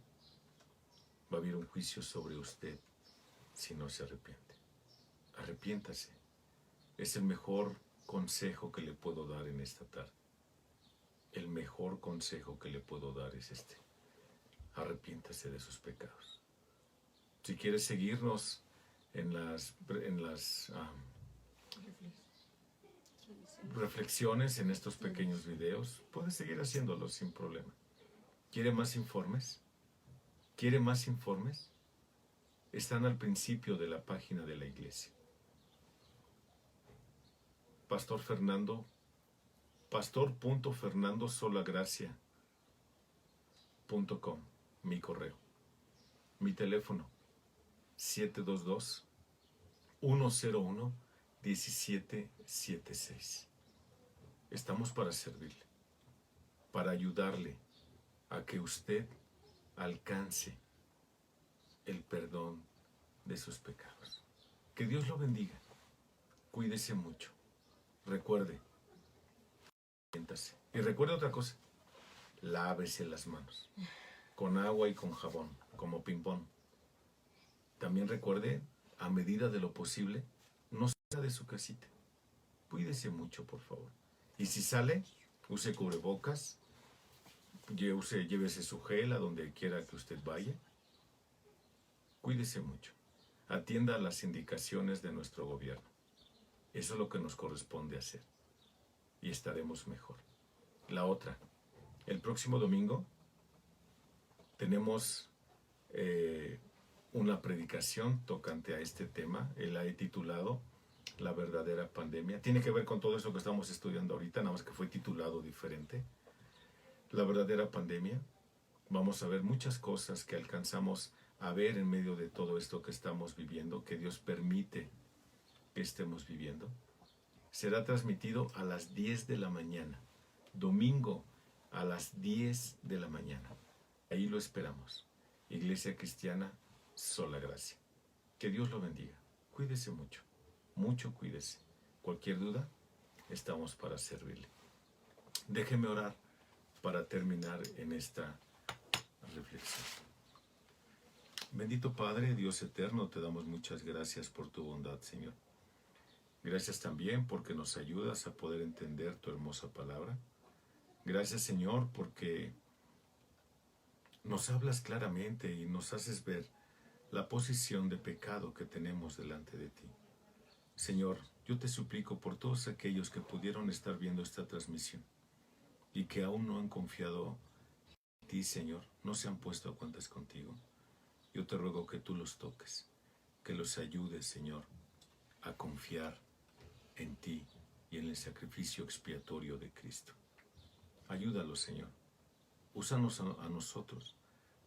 va a haber un juicio sobre usted si no se arrepiente. Arrepiéntase. Es el mejor consejo que le puedo dar en esta tarde. El mejor consejo que le puedo dar es este. Arrepiéntase de sus pecados. Si quieres seguirnos en las reflexiones en estos pequeños videos, puedes seguir haciéndolo sin problema. ¿Quiere más informes? ¿Quiere más informes? Están al principio de la página de la iglesia. Pastor Fernando, pastor.fernandosolagracia.com, mi correo. Mi teléfono, 722-101-1776. Estamos para servirle, para ayudarle a que usted alcance el perdón de sus pecados. Que Dios lo bendiga. Cuídese mucho. Recuerde, siéntase. Y recuerde otra cosa, lávese las manos con agua y con jabón, como ping-pong. También recuerde, a medida de lo posible, no salga de su casita. Cuídese mucho, por favor. Y si sale, use cubrebocas, llévese su gel a donde quiera que usted vaya. Cuídese mucho. Atienda a las indicaciones de nuestro gobierno. Eso es lo que nos corresponde hacer. Y estaremos mejor. La otra, el próximo domingo tenemos una predicación tocante a este tema. La he titulado La verdadera pandemia. Tiene que ver con todo eso que estamos estudiando ahorita, nada más que fue titulado diferente. La verdadera pandemia. Vamos a ver muchas cosas que alcanzamos a ver en medio de todo esto que estamos viviendo, que Dios permite que estemos viviendo. Será transmitido a las 10 de la mañana, domingo a las 10 de la mañana. Ahí lo esperamos. Iglesia Cristiana Sola Gracia. Que Dios lo bendiga. Cuídese mucho, mucho cuídese. Cualquier duda, estamos para servirle. Déjeme orar para terminar en esta reflexión. Bendito Padre, Dios eterno, te damos muchas gracias por tu bondad, Señor. Gracias también porque nos ayudas a poder entender tu hermosa palabra. Gracias, Señor, porque nos hablas claramente y nos haces ver la posición de pecado que tenemos delante de ti. Señor, yo te suplico por todos aquellos que pudieron estar viendo esta transmisión y que aún no han confiado en ti, Señor, no se han puesto a cuentas contigo. Yo te ruego que tú los toques, que los ayudes, Señor, a confiar en ti y en el sacrificio expiatorio de Cristo. Ayúdalos, Señor. Úsanos a nosotros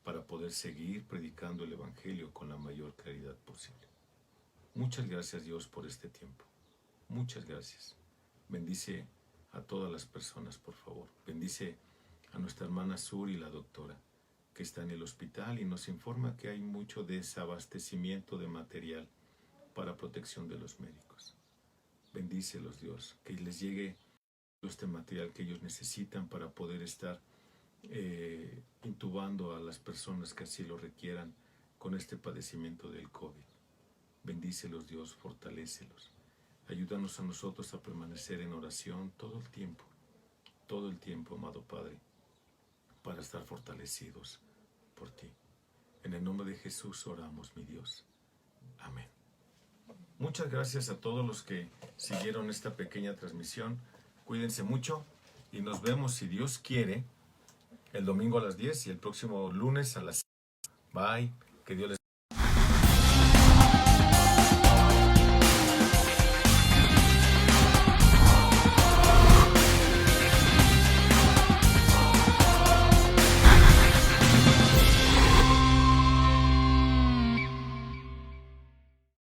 para poder seguir predicando el Evangelio con la mayor claridad posible. Muchas gracias, Dios, por este tiempo. Muchas gracias. Bendice a todas las personas, por favor. Bendice a nuestra hermana Sur y la doctora, que está en el hospital y nos informa que hay mucho desabastecimiento de material para protección de los médicos. Bendícelos, Dios, que les llegue este material que ellos necesitan para poder estar intubando a las personas que así lo requieran con este padecimiento del COVID. Bendícelos, Dios, fortalécelos. Ayúdanos a nosotros a permanecer en oración todo el tiempo, amado Padre, para estar fortalecidos por ti. En el nombre de Jesús oramos, mi Dios. Amén. Muchas gracias a todos los que siguieron esta pequeña transmisión. Cuídense mucho y nos vemos, si Dios quiere, el domingo a las 10 y el próximo lunes a las 6. Bye. Que Dios les